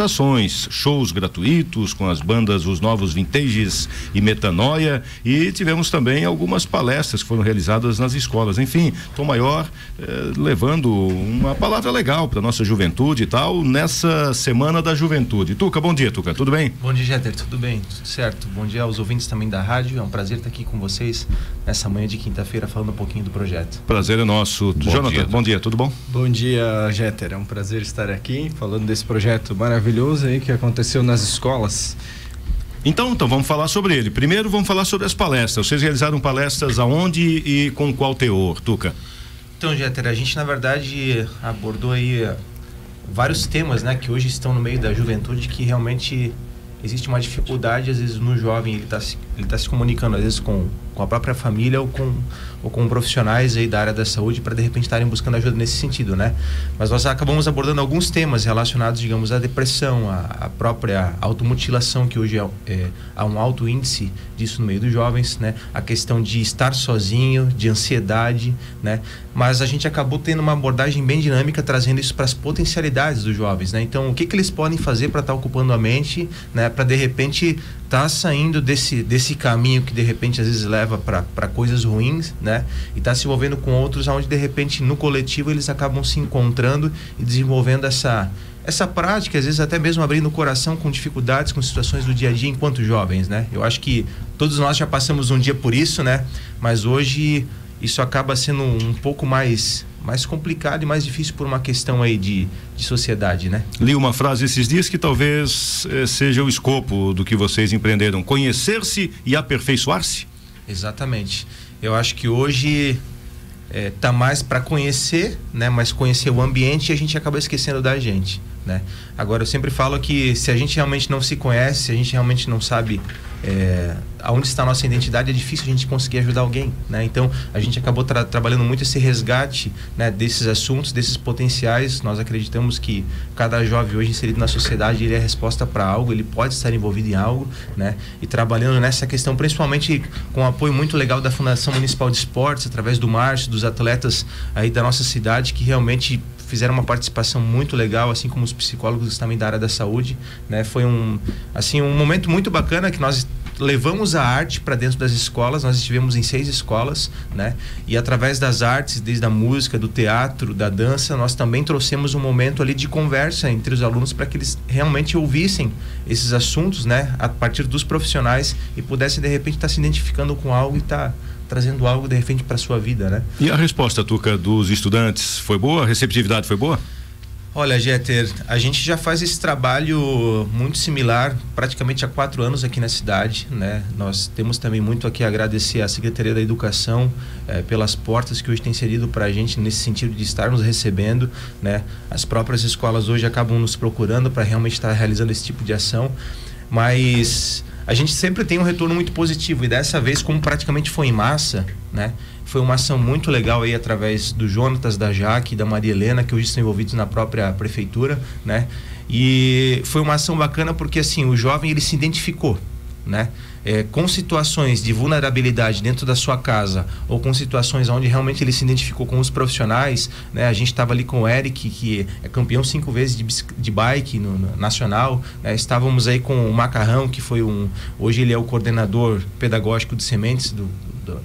diversas ações, shows gratuitos com as bandas Os Novos Vintages e Metanoia, e tivemos também algumas palestras que foram realizadas nas escolas. Enfim, Tom Maior levando uma palavra legal para nossa juventude e tal, nessa Semana da Juventude. Tuca, bom dia, Tuca, tudo bem? Bom dia, Jeter, tudo bem, tudo certo. Bom dia aos ouvintes também da rádio, é um prazer estar aqui com vocês nessa manhã de quinta-feira falando um pouquinho do projeto. Prazer é nosso. Jonathan, bom dia, tudo bom? Bom dia, Jeter, é um prazer estar aqui falando desse projeto maravilhoso aí que aconteceu nas escolas. Então vamos falar sobre ele. Primeiro vamos falar sobre as palestras. Vocês realizaram palestras aonde e com qual teor, Tuca? Então, Jeter, a gente na verdade abordou aí vários temas, né, que hoje estão no meio da juventude, que realmente existe uma dificuldade às vezes no jovem, ele tá se comunicando às vezes com a própria família ou com profissionais aí da área da saúde para de repente estarem buscando ajuda nesse sentido, né? Mas nós acabamos abordando alguns temas relacionados, digamos, à depressão, à própria automutilação, que hoje há um alto índice disso no meio dos jovens, né? A questão de estar sozinho, de ansiedade, né? Mas a gente acabou tendo uma abordagem bem dinâmica, trazendo isso para as potencialidades dos jovens, né? Então, o que eles podem fazer para estar ocupando a mente, né? Para de repente estar saindo desse caminho que de repente às vezes leva para coisas ruins, né? E tá se envolvendo com outros, onde de repente no coletivo eles acabam se encontrando e desenvolvendo essa prática, às vezes até mesmo abrindo o coração com dificuldades, com situações do dia a dia enquanto jovens, né? Eu acho que todos nós já passamos um dia por isso, né? Mas hoje isso acaba sendo um pouco mais complicado e mais difícil por uma questão aí de sociedade, né? Li uma frase esses dias que talvez seja o escopo do que vocês empreenderam: conhecer-se e aperfeiçoar-se. Exatamente. Eu acho que hoje tá mais para conhecer, né? Mas conhecer o ambiente, e a gente acaba esquecendo da gente, né? Agora, eu sempre falo que se a gente realmente não se conhece, se a gente realmente não sabe aonde está a nossa identidade, é difícil a gente conseguir ajudar alguém, né? Então a gente acabou trabalhando muito esse resgate, né, desses assuntos, desses potenciais. Nós acreditamos que cada jovem hoje inserido na sociedade, ele é resposta para algo, ele pode estar envolvido em algo, né? E trabalhando nessa questão, principalmente com o apoio muito legal da Fundação Municipal de Esportes, através do Márcio, dos atletas aí da nossa cidade, que realmente fizeram uma participação muito legal, assim como os psicólogos também da área da saúde, né? Foi um momento muito bacana que nós levamos a arte para dentro das escolas. Nós estivemos em 6 escolas, né? E através das artes, desde a música, do teatro, da dança, nós também trouxemos um momento ali de conversa entre os alunos para que eles realmente ouvissem esses assuntos, né? A partir dos profissionais, e pudessem de repente estar se identificando com algo e estar trazendo algo de repente para sua vida, né? E a resposta, Tuca, dos estudantes foi boa? A receptividade foi boa? Olha, Jeter, a gente já faz esse trabalho muito similar praticamente há 4 anos aqui na cidade, né? Nós temos também muito aqui a agradecer à Secretaria da Educação pelas portas que hoje tem cedido para a gente nesse sentido de estar nos recebendo, né? As próprias escolas hoje acabam nos procurando para realmente estar realizando esse tipo de ação, mas a gente sempre tem um retorno muito positivo, e dessa vez, como praticamente foi em massa, né? Foi uma ação muito legal aí através do Jonatas, da Jaque e da Maria Helena, que hoje estão envolvidos na própria prefeitura, né? E foi uma ação bacana porque assim, o jovem ele se identificou, né? Com situações de vulnerabilidade dentro da sua casa, ou com situações onde realmente ele se identificou com os profissionais, né? A gente estava ali com o Eric, que é campeão 5 vezes de bike no nacional, né? Estávamos aí com o Macarrão, que foi hoje ele é o coordenador pedagógico de sementes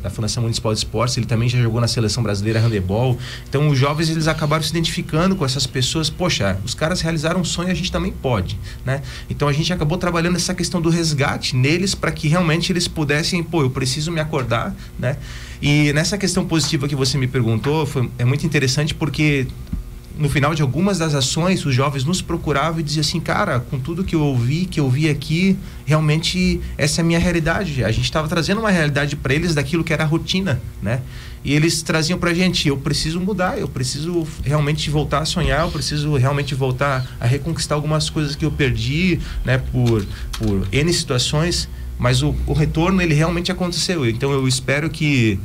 da Fundação Municipal de Esportes. Ele também já jogou na Seleção Brasileira Handebol. Então os jovens, eles acabaram se identificando com essas pessoas. Poxa, os caras realizaram um sonho, a gente também pode, né? Então a gente acabou trabalhando essa questão do resgate neles, para que realmente eles pudessem, eu preciso me acordar, né? E nessa questão positiva que você me perguntou, é muito interessante, porque no final de algumas das ações, os jovens nos procuravam e diziam assim: cara, com tudo que eu vi aqui, realmente essa é a minha realidade. A gente estava trazendo uma realidade para eles daquilo que era a rotina, né? E eles traziam pra gente: eu preciso mudar, eu preciso realmente voltar a sonhar, eu preciso realmente voltar a reconquistar algumas coisas que eu perdi, né, por N situações, mas o retorno, ele realmente aconteceu. Então eu espero que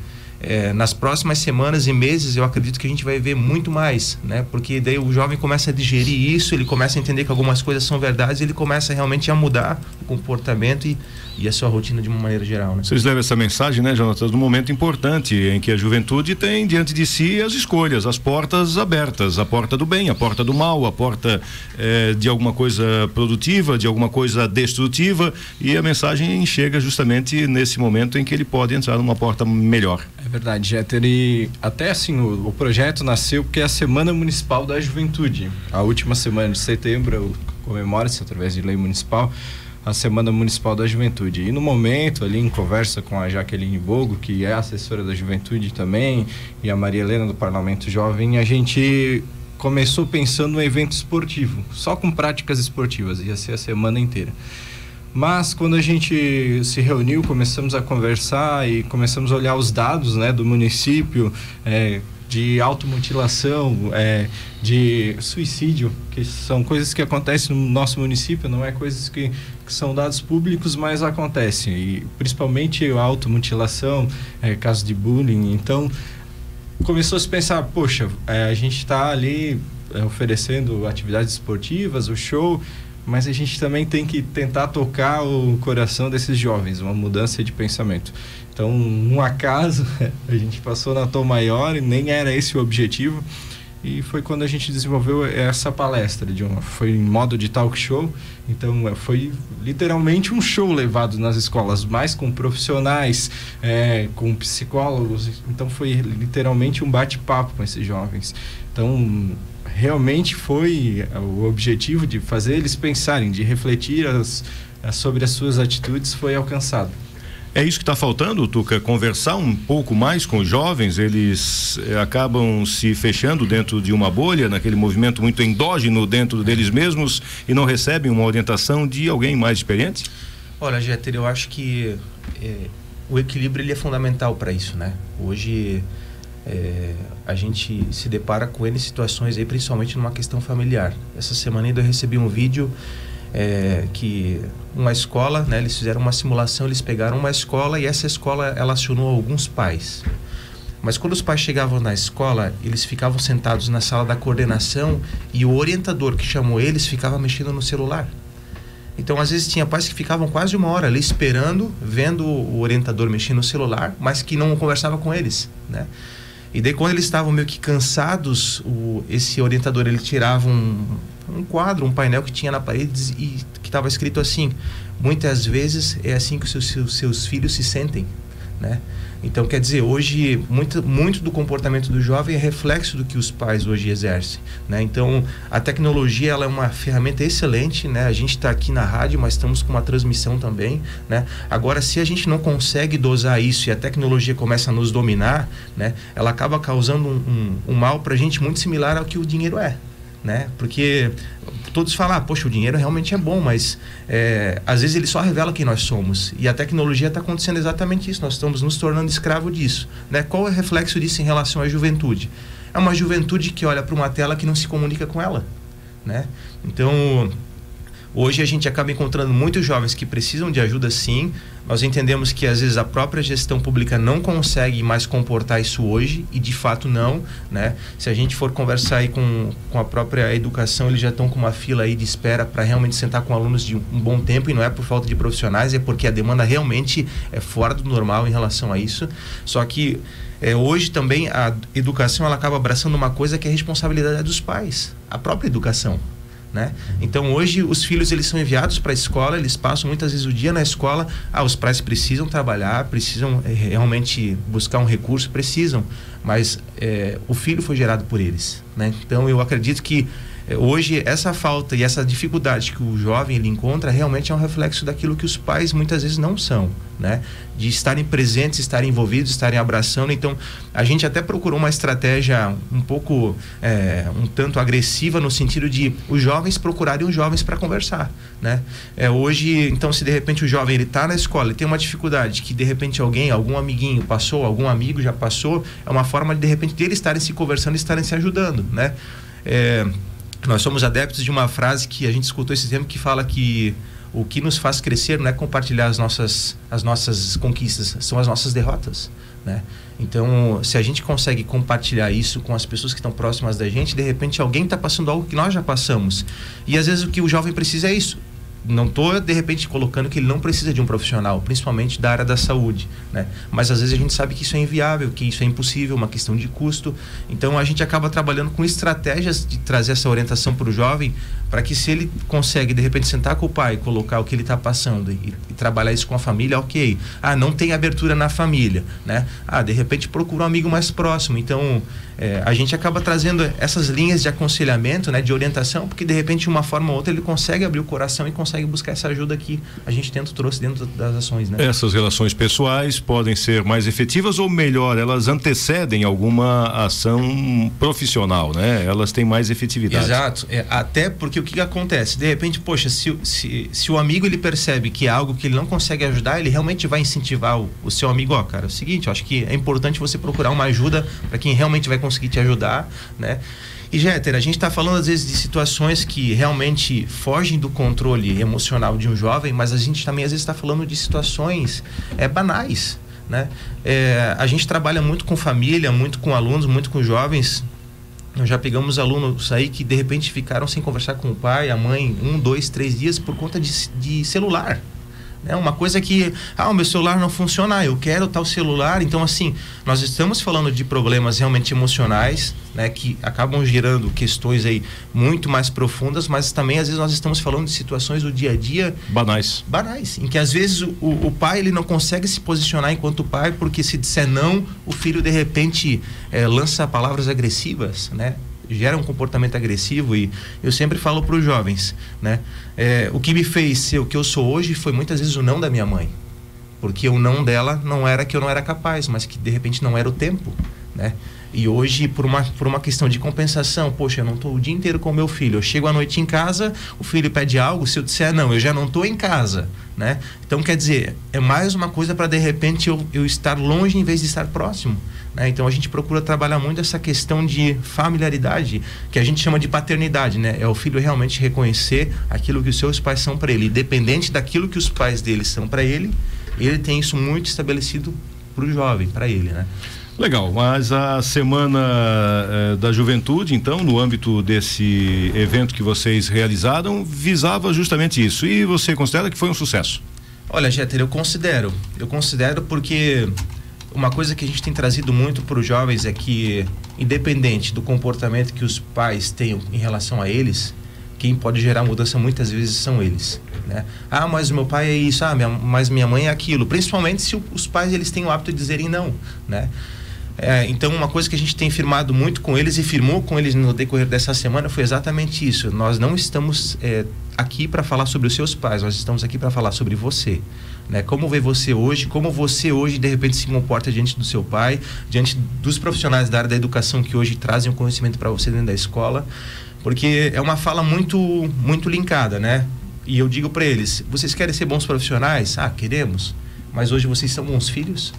nas próximas semanas e meses eu acredito que a gente vai ver muito mais, né? Porque daí o jovem começa a digerir isso, ele começa a entender que algumas coisas são verdades, ele começa realmente a mudar o comportamento e a sua rotina de uma maneira geral, né? Vocês levam essa mensagem, né, Jonatas, num momento importante em que a juventude tem diante de si as escolhas, as portas abertas, a porta do bem, a porta do mal, a porta de alguma coisa produtiva, de alguma coisa destrutiva, e a mensagem chega justamente nesse momento em que ele pode entrar numa porta melhor. É verdade, Jeter, e até assim o projeto nasceu porque é a Semana Municipal da Juventude. A última semana de setembro comemora-se através de lei municipal a Semana Municipal da Juventude. E no momento, ali em conversa com a Jaqueline Bogo, que é assessora da Juventude também, e a Maria Helena do Parlamento Jovem, a gente começou pensando no evento esportivo, só com práticas esportivas, ia ser a semana inteira. Mas quando a gente se reuniu, começamos a conversar e começamos a olhar os dados, né, do município, de automutilação, de suicídio, que são coisas que acontecem no nosso município, não é coisas que são dados públicos, mas acontecem, e principalmente a automutilação, casos de bullying. Então começou a se pensar, poxa, a gente está ali oferecendo atividades esportivas, o show, mas a gente também tem que tentar tocar o coração desses jovens, uma mudança de pensamento. Então, um acaso, a gente passou na Tom Maior e nem era esse o objetivo, e foi quando a gente desenvolveu essa palestra, foi em modo de talk show. Então foi literalmente um show levado nas escolas, mais com profissionais, com psicólogos. Então foi literalmente um bate-papo com esses jovens. Então realmente foi o objetivo de fazer eles pensarem, de refletir sobre as suas atitudes, foi alcançado. É isso que está faltando, Tuca, conversar um pouco mais com os jovens. Eles acabam se fechando dentro de uma bolha, naquele movimento muito endógeno dentro deles mesmos, e não recebem uma orientação de alguém mais experiente? Olha, Jeter, eu acho que o equilíbrio ele é fundamental para isso, né? Hoje a gente se depara com N situações aí, principalmente numa questão familiar. Essa semana ainda eu recebi um vídeo que uma escola, né, eles fizeram uma simulação, eles pegaram uma escola e essa escola ela acionou alguns pais. Mas quando os pais chegavam na escola, eles ficavam sentados na sala da coordenação e o orientador que chamou eles ficava mexendo no celular. Então, às vezes, tinha pais que ficavam quase uma hora ali esperando, vendo o orientador mexer no celular, mas que não conversava com eles, né? E daí, quando eles estavam meio que cansados, esse orientador, ele tirava um quadro, um painel que tinha na parede e que estava escrito assim: muitas vezes é assim que os seus filhos se sentem, né? Então, quer dizer, hoje muito do comportamento do jovem é reflexo do que os pais hoje exercem, né? Então, a tecnologia ela é uma ferramenta excelente, né? A gente está aqui na rádio, mas estamos com uma transmissão também, né? Agora, se a gente não consegue dosar isso e a tecnologia começa a nos dominar, né? Ela acaba causando um mal para a gente muito similar ao que o dinheiro é, né? Porque todos falam, poxa, o dinheiro realmente é bom, mas às vezes ele só revela quem nós somos, e a tecnologia está acontecendo exatamente isso, nós estamos nos tornando escravo disso, né? Qual é o reflexo disso em relação à juventude? É uma juventude que olha para uma tela que não se comunica com ela, né? Então hoje a gente acaba encontrando muitos jovens que precisam de ajuda, sim. Nós entendemos que às vezes a própria gestão pública não consegue mais comportar isso hoje, e de fato não, né? Se a gente for conversar aí com a própria educação, eles já estão com uma fila aí de espera para realmente sentar com alunos de um bom tempo, e não é por falta de profissionais, é porque a demanda realmente é fora do normal em relação a isso. Só que hoje também a educação ela acaba abraçando uma coisa que é a responsabilidade dos pais, a própria educação, né? Então hoje os filhos eles são enviados para a escola, eles passam muitas vezes o dia na escola. Os pais precisam trabalhar, precisam realmente buscar um recurso, precisam, mas o filho foi gerado por eles, né? Então eu acredito que hoje essa falta e essa dificuldade que o jovem ele encontra realmente é um reflexo daquilo que os pais muitas vezes não são, né? De estarem presentes, estarem envolvidos, estarem abraçando. Então a gente até procurou uma estratégia um pouco um tanto agressiva, no sentido de os jovens procurarem os jovens para conversar, né? Hoje, então, se de repente o jovem ele está na escola, ele tem uma dificuldade que de repente algum amiguinho passou, algum amigo já passou, é uma forma de repente deles estarem se conversando e estarem se ajudando, né? Nós somos adeptos de uma frase que a gente escutou esse tempo, que fala que o que nos faz crescer não é compartilhar as nossas conquistas, são as nossas derrotas, né? Então, se a gente consegue compartilhar isso com as pessoas que estão próximas da gente, de repente alguém está passando algo que nós já passamos. E às vezes o que o jovem precisa é isso. Não estou, de repente, colocando que ele não precisa de um profissional, principalmente da área da saúde, né? Mas às vezes a gente sabe que isso é inviável, que isso é impossível, uma questão de custo. Então a gente acaba trabalhando com estratégias de trazer essa orientação para o jovem, para que, se ele consegue, de repente, sentar com o pai, colocar o que ele está passando e trabalhar isso com a família, ok. Não tem abertura na família, né? De repente procura um amigo mais próximo. Então a gente acaba trazendo essas linhas de aconselhamento, né, de orientação, porque de repente, de uma forma ou outra, ele consegue abrir o coração e consegue buscar essa ajuda que a gente trouxe dentro das ações, né? Essas relações pessoais podem ser mais efetivas, ou melhor, elas antecedem alguma ação profissional, né? Elas têm mais efetividade. Exato. Até porque o que acontece? De repente, poxa, se o amigo ele percebe que é algo que ele não consegue ajudar, ele realmente vai incentivar o seu amigo, cara, é o seguinte, eu acho que é importante você procurar uma ajuda para quem realmente vai conseguir te ajudar, né? E, Jeter, a gente está falando às vezes de situações que realmente fogem do controle emocional de um jovem, mas a gente também às vezes está falando de situações banais, né? A gente trabalha muito com família, muito com alunos, muito com jovens. Nós já pegamos alunos aí que de repente ficaram sem conversar com o pai, a mãe, 1, 2, 3 dias por conta de celular. Uma coisa que, o meu celular não funciona, eu quero tal celular. Então, assim, nós estamos falando de problemas realmente emocionais, né, que acabam gerando questões aí muito mais profundas, mas também às vezes nós estamos falando de situações do dia a dia banais, em que às vezes o pai ele não consegue se posicionar enquanto pai, porque se disser não, o filho de repente lança palavras agressivas, né? Gera um comportamento agressivo. E eu sempre falo para os jovens, né? O que me fez ser o que eu sou hoje foi muitas vezes o não da minha mãe, porque o não dela não era que eu não era capaz, mas que de repente não era o tempo, né? E hoje, por uma questão de compensação, poxa, eu não estou o dia inteiro com o meu filho, eu chego à noite em casa, o filho pede algo, se eu disser não, eu já não estou em casa, né? Então, quer dizer, é mais uma coisa para de repente eu estar longe em vez de estar próximo, né? Então a gente procura trabalhar muito essa questão de familiaridade, que a gente chama de paternidade, né? É o filho realmente reconhecer aquilo que os seus pais são para ele, independente daquilo que os pais dele são para ele, ele tem isso muito estabelecido para o jovem, para ele, né? Legal, mas a Semana da Juventude, então, no âmbito desse evento que vocês realizaram, visava justamente isso. E você considera que foi um sucesso? Olha, Jeter, eu considero porque uma coisa que a gente tem trazido muito para os jovens é que, independente do comportamento que os pais tenham em relação a eles, quem pode gerar mudança muitas vezes são eles, né? Mas o meu pai é isso, mas minha mãe é aquilo. Principalmente se os pais eles têm o hábito de dizerem não, né? Então, uma coisa que a gente tem firmado muito com eles e firmou com eles no decorrer dessa semana foi exatamente isso. Nós não estamos aqui para falar sobre os seus pais, nós estamos aqui para falar sobre você, né? Como vê você hoje, como você hoje de repente se comporta diante do seu pai, diante dos profissionais da área da educação que hoje trazem o conhecimento para você dentro da escola, porque é uma fala muito, muito linkada, né? E eu digo para eles, vocês querem ser bons profissionais? Queremos, mas hoje vocês são bons filhos?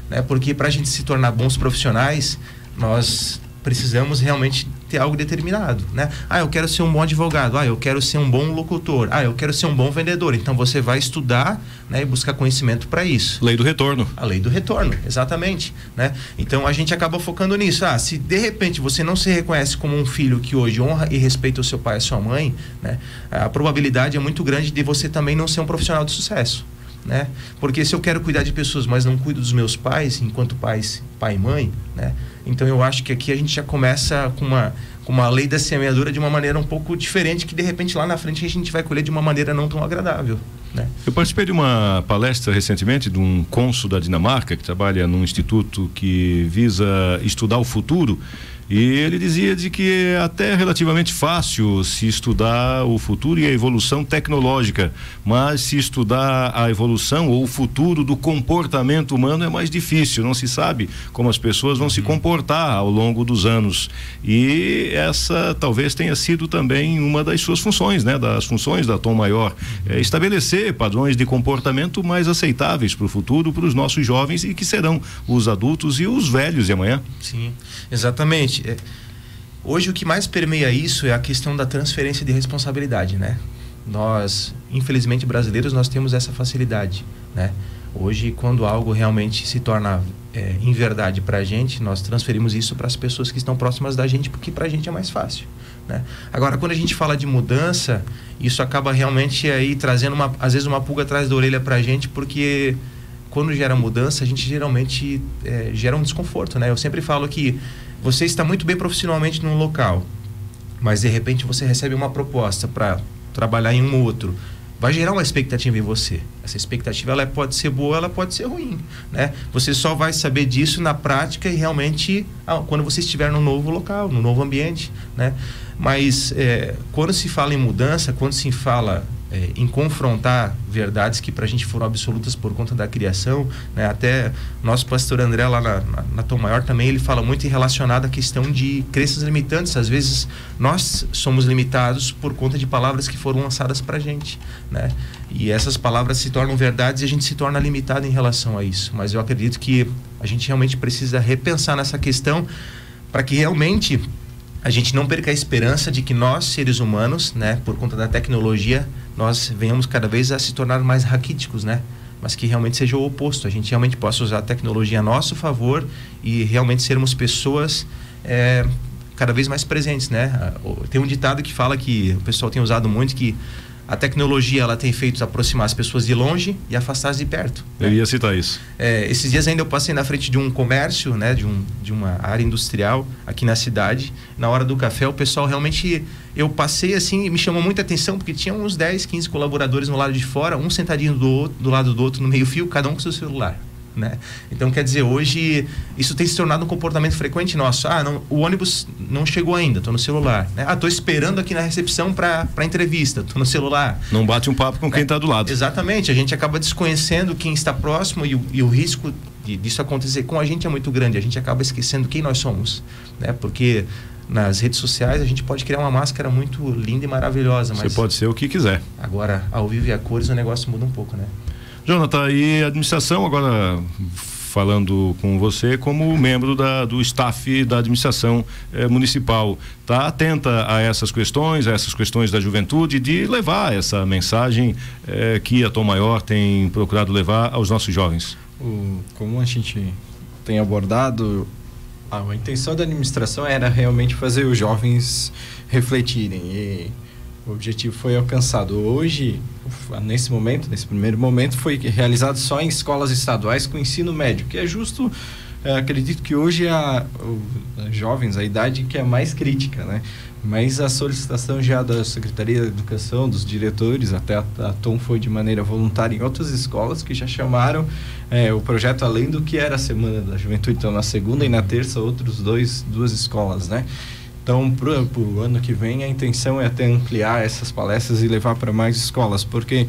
Né? Porque para a gente se tornar bons profissionais, nós precisamos realmente ter algo determinado, né? Eu quero ser um bom advogado, eu quero ser um bom locutor, eu quero ser um bom vendedor. Então você vai estudar, né, e buscar conhecimento para isso. Lei do retorno. A lei do retorno, exatamente, né? Então a gente acaba focando nisso. Se de repente você não se reconhece como um filho que hoje honra e respeita o seu pai e a sua mãe, né, a probabilidade é muito grande de você também não ser um profissional de sucesso, né? Porque se eu quero cuidar de pessoas, mas não cuido dos meus pais, enquanto pai e mãe, né? Então eu acho que aqui a gente já começa com uma lei da semeadura de uma maneira um pouco diferente, que de repente lá na frente a gente vai colher de uma maneira não tão agradável, né? Eu participei de uma palestra recentemente de um cônsul da Dinamarca que trabalha num instituto que visa estudar o futuro. E ele dizia de que é até relativamente fácil se estudar o futuro e a evolução tecnológica, mas se estudar a evolução ou o futuro do comportamento humano é mais difícil, não se sabe como as pessoas vão se comportar ao longo dos anos. E essa talvez tenha sido também uma das suas funções, né? Das funções da Tom Maior, estabelecer padrões de comportamento mais aceitáveis para o futuro, para os nossos jovens e que serão os adultos e os velhos de amanhã. Sim, exatamente. Hoje o que mais permeia isso é a questão da transferência de responsabilidade, né? Nós, infelizmente brasileiros, nós temos essa facilidade, né? Hoje, quando algo realmente se torna em verdade para a gente, nós transferimos isso para as pessoas que estão próximas da gente, porque para a gente é mais fácil, né? Agora, quando a gente fala de mudança, isso acaba realmente aí trazendo às vezes uma pulga atrás da orelha para a gente, porque quando gera mudança, a gente geralmente gera um desconforto, né? Eu sempre falo que você está muito bem profissionalmente num local, mas de repente você recebe uma proposta para trabalhar em um outro, vai gerar uma expectativa em você. Essa expectativa ela pode ser boa, ela pode ser ruim, né? Você só vai saber disso na prática e realmente quando você estiver no novo local, no novo ambiente, né? Mas quando se fala em mudança, quando se fala em confrontar verdades que para a gente foram absolutas por conta da criação, né? Até nosso pastor André lá na Tom Maior também, ele fala muito em relacionado à questão de crenças limitantes. Às vezes nós somos limitados por conta de palavras que foram lançadas para a gente, né? E essas palavras se tornam verdades e a gente se torna limitado em relação a isso. Mas eu acredito que a gente realmente precisa repensar nessa questão para que realmente a gente não perca a esperança de que nós, seres humanos, né, por conta da tecnologia, nós venhamos cada vez a se tornar mais raquíticos, né? Mas que realmente seja o oposto. A gente realmente possa usar a tecnologia a nosso favor e realmente sermos pessoas cada vez mais presentes, né? Tem um ditado que fala, que o pessoal tem usado muito, que a tecnologia ela tem feito aproximar as pessoas de longe e afastá-las de perto. Eu ia citar isso. Esses dias ainda eu passei na frente de um comércio, né, de uma área industrial aqui na cidade. Na hora do café, o pessoal realmente... Eu passei assim e me chamou muita atenção, porque tinha uns 10, 15 colaboradores no lado de fora, um sentadinho do lado do outro no meio fio, cada um com seu celular, né? Então, quer dizer, hoje isso tem se tornado um comportamento frequente nosso. O ônibus não chegou ainda, estou no celular, né? Estou esperando aqui na recepção para entrevista, estou no celular. Não bate um papo com quem está do lado. Exatamente, a gente acaba desconhecendo quem está próximo e o risco disso acontecer com a gente é muito grande. A gente acaba esquecendo quem nós somos, né? Porque nas redes sociais a gente pode criar uma máscara muito linda e maravilhosa, mas você pode ser o que quiser. Agora, ao vivo e a cores, o negócio muda um pouco, né? Jonathan, e a administração, agora falando com você como membro do staff da administração municipal, está atenta a essas questões da juventude, de levar essa mensagem que a Tom Maior tem procurado levar aos nossos jovens? Como a gente tem abordado, a intenção da administração era realmente fazer os jovens refletirem, e o objetivo foi alcançado. Hoje, nesse primeiro momento, foi realizado só em escolas estaduais com ensino médio, que é justo. Acredito que hoje jovens, a idade que é mais crítica, né? Mas a solicitação já da Secretaria da Educação, dos diretores, até a Tom foi de maneira voluntária em outras escolas que já chamaram o projeto, além do que era a Semana da Juventude. Então, na segunda e na terça, duas escolas, né? Então, para o ano que vem, a intenção é até ampliar essas palestras e levar para mais escolas, porque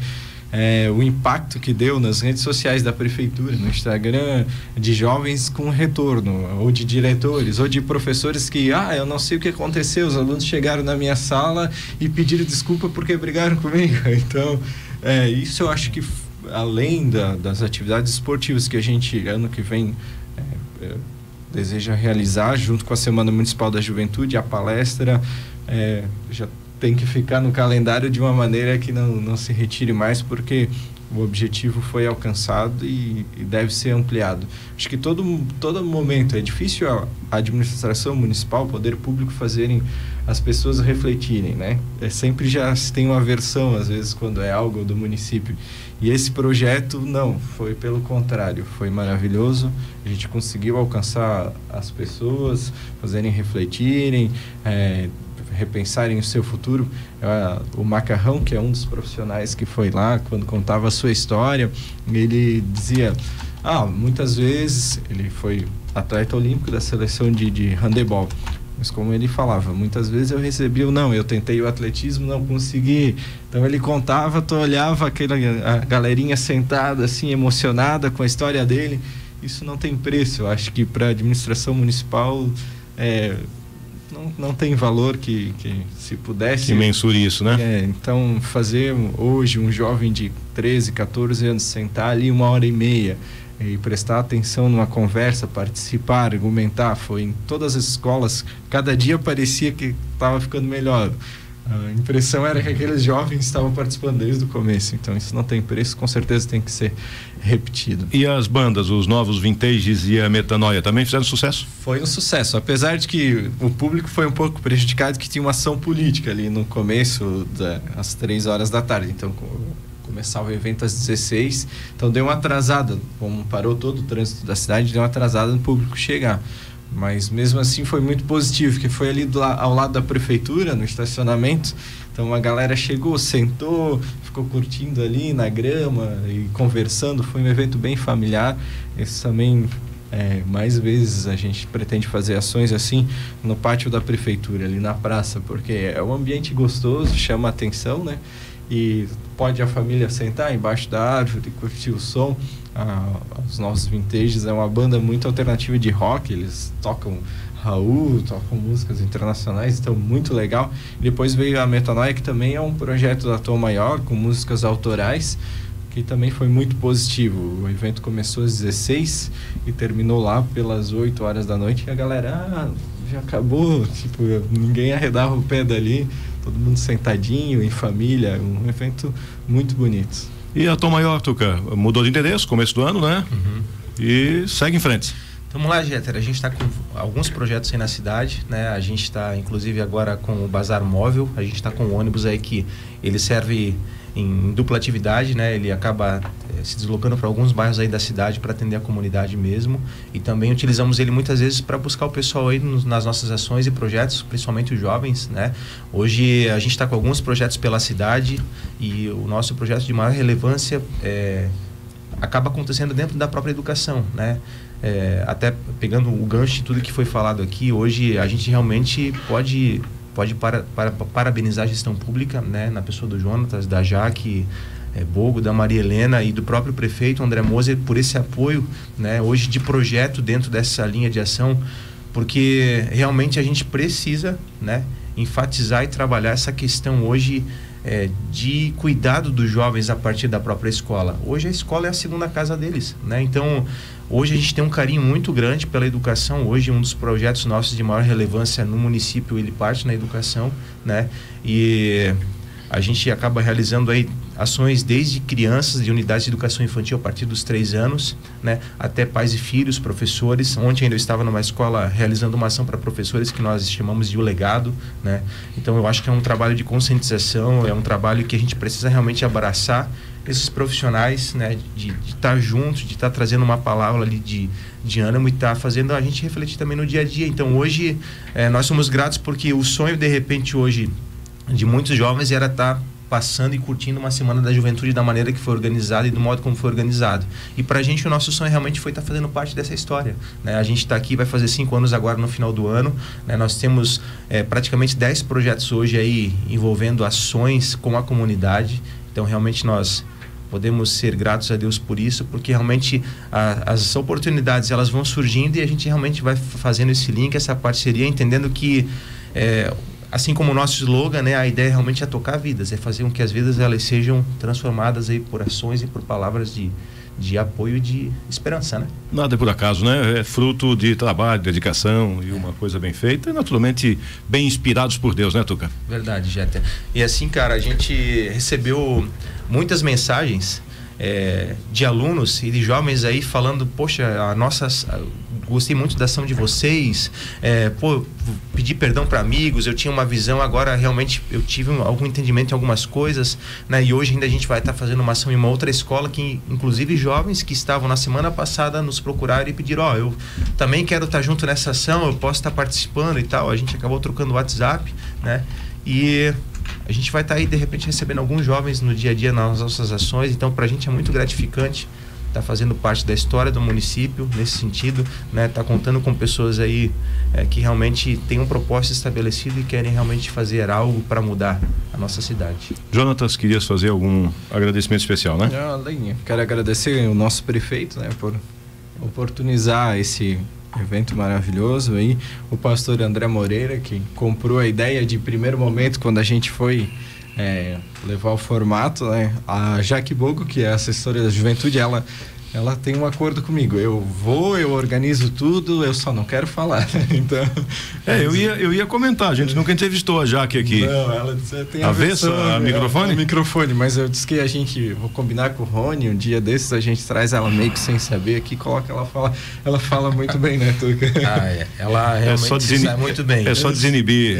o impacto que deu nas redes sociais da prefeitura, no Instagram, de jovens com retorno, ou de diretores, ou de professores que, eu não sei o que aconteceu, os alunos chegaram na minha sala e pediram desculpa porque brigaram comigo. Então, isso eu acho que, além das atividades esportivas que a gente, ano que vem, deseja realizar, junto com a Semana Municipal da Juventude, a palestra já tem que ficar no calendário de uma maneira que não se retire mais, porque o objetivo foi alcançado e deve ser ampliado. Acho que todo momento é difícil a administração municipal, o poder público, fazerem as pessoas refletirem, né? Sempre já se tem uma aversão, às vezes, quando é algo do município. E esse projeto, não, foi pelo contrário, foi maravilhoso. A gente conseguiu alcançar as pessoas, fazerem refletirem, repensarem o seu futuro. O Macarrão, que é um dos profissionais que foi lá, quando contava a sua história, ele dizia, muitas vezes, ele foi atleta olímpico da seleção de handebol, mas como ele falava, muitas vezes eu recebi eu tentei o atletismo, não consegui. Então ele contava, tu olhava a galerinha sentada assim, emocionada com a história dele. Isso não tem preço. Eu acho que para a administração municipal não tem valor que se pudesse... Que mensure isso, né? Então, fazer hoje um jovem de 13, 14 anos sentar ali 1h30 e prestar atenção numa conversa, participar, argumentar, foi em todas as escolas, cada dia parecia que estava ficando melhor. A impressão era que aqueles jovens estavam participando desde o começo, então isso não tem preço, com certeza tem que ser repetido. E as bandas, os novos Vintages e a Metanoia, também fizeram sucesso? Foi um sucesso, apesar de que o público foi um pouco prejudicado, que tinha uma ação política ali no começo, às 3 horas da tarde, então começava o evento às 16, então deu uma atrasada, como parou todo o trânsito da cidade, deu uma atrasada no público chegar. Mas mesmo assim foi muito positivo, porque foi ali ao lado da prefeitura, no estacionamento. Então a galera chegou, sentou, ficou curtindo ali na grama e conversando. Foi um evento bem familiar. Esse também, mais vezes a gente pretende fazer ações assim no pátio da prefeitura, ali na praça, porque é um ambiente gostoso, chama a atenção, né? E pode a família sentar embaixo da árvore, curtir o som. Os nossos Vintages é uma banda muito alternativa de rock, eles tocam Raul, tocam músicas internacionais, então muito legal. E depois veio a Metanoia, que também é um projeto da Tom Maior, com músicas autorais, que também foi muito positivo. O evento começou às 16 e terminou lá pelas 8 horas da noite, e a galera, já acabou, tipo, ninguém arredava o pé dali, todo mundo sentadinho, em família, um evento muito bonito. E a Tom Maior, Tuca, mudou de endereço, começo do ano, né? Uhum. E segue em frente. Vamos lá, Jeter, a gente está com alguns projetos aí na cidade, né? A gente está, inclusive, agora com o Bazar Móvel, a gente está com um ônibus aí que ele serve em dupla atividade, né? Ele acaba se deslocando para alguns bairros aí da cidade para atender a comunidade mesmo, e também utilizamos ele muitas vezes para buscar o pessoal aí nas nossas ações e projetos, principalmente os jovens, né? Hoje a gente está com alguns projetos pela cidade, e o nosso projeto de maior relevância acaba acontecendo dentro da própria educação, né? Até pegando o gancho de tudo que foi falado aqui, hoje a gente realmente pode parabenizar a gestão pública, né, na pessoa do Jonatas, da Jaque Bogo, da Maria Helena e do próprio prefeito André Moser, por esse apoio, né, hoje de projeto dentro dessa linha de ação, porque realmente a gente precisa, né, enfatizar e trabalhar essa questão hoje de cuidado dos jovens a partir da própria escola. Hoje a escola é a segunda casa deles, né? Então hoje a gente tem um carinho muito grande pela educação. Hoje um dos projetos nossos de maior relevância no município, ele parte na educação, né? E a gente acaba realizando aí ações desde crianças de unidades de educação infantil a partir dos 3 anos, né, até pais e filhos, professores. Ontem ainda eu estava numa escola realizando uma ação para professores que nós chamamos de O Legado, né? Então eu acho que é um trabalho de conscientização, é um trabalho que a gente precisa realmente abraçar esses profissionais, né, de estar juntos, de estar trazendo uma palavra ali de ânimo e estar fazendo a gente refletir também no dia a dia. Então hoje nós somos gratos porque o sonho de repente hoje de muitos jovens era estar passando e curtindo uma semana da juventude da maneira que foi organizada e do modo como foi organizado. E pra gente o nosso sonho realmente foi estar fazendo parte dessa história, né? A gente está aqui, vai fazer 5 anos agora no final do ano, né? Nós temos praticamente 10 projetos hoje aí envolvendo ações com a comunidade. Então realmente nós podemos ser gratos a Deus por isso, porque realmente as oportunidades elas vão surgindo e a gente realmente vai fazendo esse link, essa parceria, entendendo que assim como o nosso slogan, né, a ideia realmente é tocar vidas, é fazer com que as vidas elas sejam transformadas aí por ações e por palavras de apoio e de esperança, né? Nada é por acaso, né? É fruto de trabalho, dedicação e uma coisa bem feita e naturalmente bem inspirados por Deus, né, Tuca? Verdade, Jeter. E assim, cara, a gente recebeu muitas mensagens de alunos e de jovens aí falando, poxa, gostei muito da ação de vocês, pedi perdão para amigos, eu tinha uma visão, agora realmente eu tive algum entendimento em algumas coisas, né? E hoje ainda a gente vai estar fazendo uma ação em uma outra escola que inclusive jovens que estavam na semana passada nos procuraram e pediram, eu também quero estar junto nessa ação, eu posso estar participando e tal. A gente acabou trocando o WhatsApp, né? E a gente vai estar aí de repente recebendo alguns jovens no dia a dia nas nossas ações, então pra gente é muito gratificante estar fazendo parte da história do município nesse sentido, né? Tá contando com pessoas aí que realmente têm um propósito estabelecido e querem realmente fazer algo para mudar a nossa cidade. Jonatas, querias fazer algum agradecimento especial, né? Quero agradecer o nosso prefeito, né, por oportunizar esse evento maravilhoso aí, o pastor André Moreira, que comprou a ideia de primeiro momento quando a gente foi levar o formato, né? A Jaque Bogo, que é assessora da juventude, ela ela tem um acordo comigo. Eu organizo tudo, eu só não quero falar. Então. Eu ia comentar, a gente nunca entrevistou a Jaque aqui. Não, ela tem a microfone? Microfone, mas eu disse que vou combinar com o Rony, um dia desses a gente traz ela meio que sem saber aqui, coloca ela fala muito bem, né, Tuca? Ela realmente sai muito bem. É só desinibir.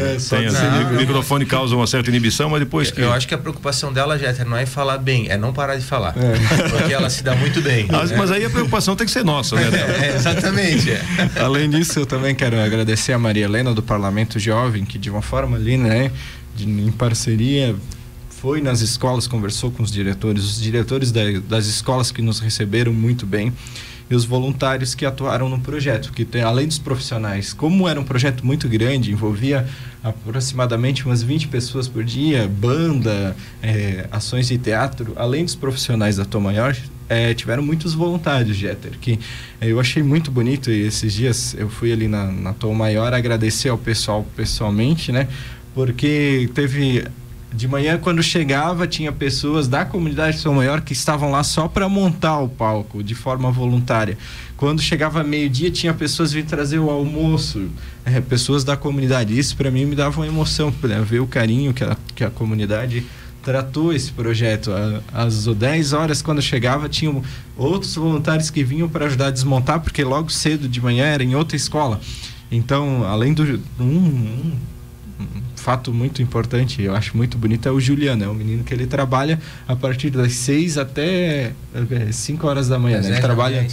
O microfone causa uma certa inibição, mas depois que... Eu acho que a preocupação dela, Jeter, não é falar bem, é não parar de falar. Porque ela se dá muito bem. Mas aí a preocupação tem que ser nossa, né? Exatamente. Além disso, eu também quero agradecer a Maria Helena do Parlamento Jovem, que de uma forma ali, né, em parceria, foi nas escolas, conversou com os diretores das escolas que nos receberam muito bem, e os voluntários que atuaram no projeto, que além dos profissionais, como era um projeto muito grande, envolvia aproximadamente umas 20 pessoas por dia, banda, ações de teatro, além dos profissionais da Tom Maior, tiveram muitos voluntários, Jeter, que eu achei muito bonito, e esses dias eu fui ali na Tom Maior agradecer ao pessoal pessoalmente, né, porque teve... De manhã, quando chegava, tinha pessoas da comunidade de Tom Maior que estavam lá só para montar o palco, de forma voluntária. Quando chegava meio-dia, tinha pessoas vindo trazer o almoço, pessoas da comunidade. Isso, para mim, me dava uma emoção, ver o carinho que a comunidade tratou esse projeto. Às 10 horas, quando chegava, tinham outros voluntários que vinham para ajudar a desmontar, porque logo cedo de manhã era em outra escola. Então, além do... fato muito importante, eu acho muito bonito, é o Juliano, é um menino que ele trabalha a partir das 6 até 5 horas da manhã, né? Ele trabalha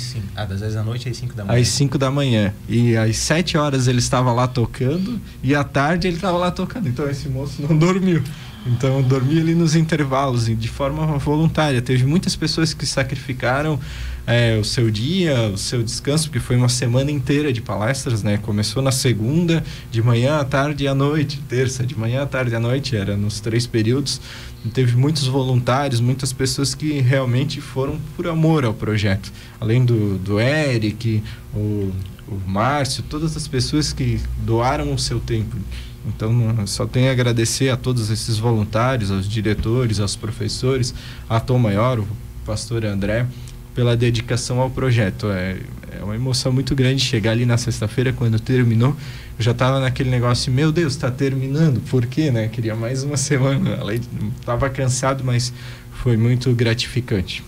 das 10 da noite às 5 da manhã. Às 5 da manhã, e às 7 horas ele estava lá tocando, e à tarde ele estava lá tocando, então esse moço não dormiu. Então, dormia ali nos intervalos, de forma voluntária. Teve muitas pessoas que sacrificaram o seu dia, o seu descanso, porque foi uma semana inteira de palestras, né? Começou na segunda, de manhã, à tarde e à noite. Terça, de manhã, à tarde e à noite, era nos 3 períodos. E teve muitos voluntários, muitas pessoas que realmente foram por amor ao projeto. Além do Eric, o Márcio, todas as pessoas que doaram o seu tempo. Então, só tenho a agradecer a todos esses voluntários, aos diretores, aos professores, a Tom Maior, o pastor André, pela dedicação ao projeto. É uma emoção muito grande chegar ali na sexta-feira, quando terminou. Eu já estava naquele negócio, meu Deus, está terminando, por quê, né? Queria mais uma semana. Estava cansado, mas foi muito gratificante.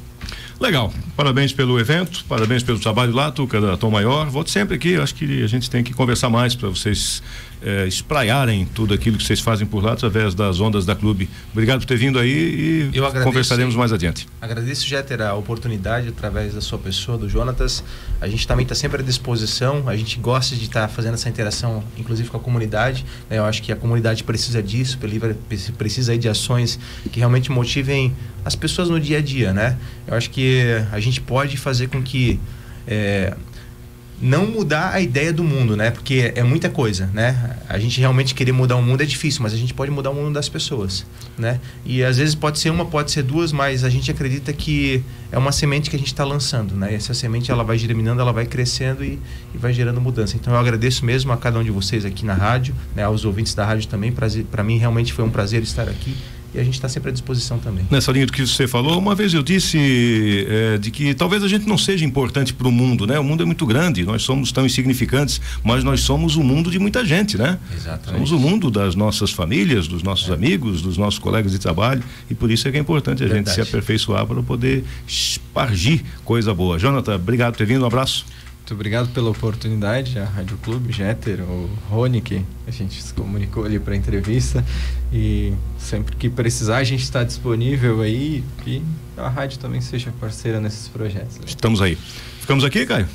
Legal, parabéns pelo evento, parabéns pelo trabalho lá, Tuca, da Tom Maior. Volte sempre aqui, acho que a gente tem que conversar mais para vocês espraiarem tudo aquilo que vocês fazem por lá através das ondas da clube. Obrigado por ter vindo aí e conversaremos mais adiante. Agradeço, Jeter, a oportunidade através da sua pessoa, do Jonatas. A gente também está sempre à disposição, a gente gosta de estar fazendo essa interação, inclusive com a comunidade, né? Eu acho que a comunidade precisa disso, precisa aí de ações que realmente motivem as pessoas no dia a dia, né? Eu acho que a gente pode fazer com que não mudar a ideia do mundo, né? Porque é muita coisa, né? A gente realmente querer mudar o mundo é difícil, mas a gente pode mudar o mundo das pessoas, né? E às vezes pode ser uma, pode ser duas, mas a gente acredita que é uma semente que a gente está lançando, né? E essa semente, ela vai germinando, ela vai crescendo e vai gerando mudança. Então eu agradeço mesmo a cada um de vocês aqui na rádio, né? Aos ouvintes da rádio também. Para mim realmente foi um prazer estar aqui. E a gente está sempre à disposição também. Nessa linha do que você falou, uma vez eu disse de que talvez a gente não seja importante para o mundo, né? O mundo é muito grande, nós somos tão insignificantes, mas nós somos o mundo de muita gente, né? Exatamente. Somos o mundo das nossas famílias, dos nossos amigos, dos nossos colegas de trabalho, e por isso é que é importante a gente se aperfeiçoar para poder espargir coisa boa. Jonathan, obrigado por ter vindo, um abraço. Muito obrigado pela oportunidade, a Rádio Clube, Jeter, o Rony, que a gente se comunicou ali para a entrevista, e sempre que precisar a gente está disponível aí, e a rádio também seja parceira nesses projetos. Estamos aí. Ficamos aqui, Caio?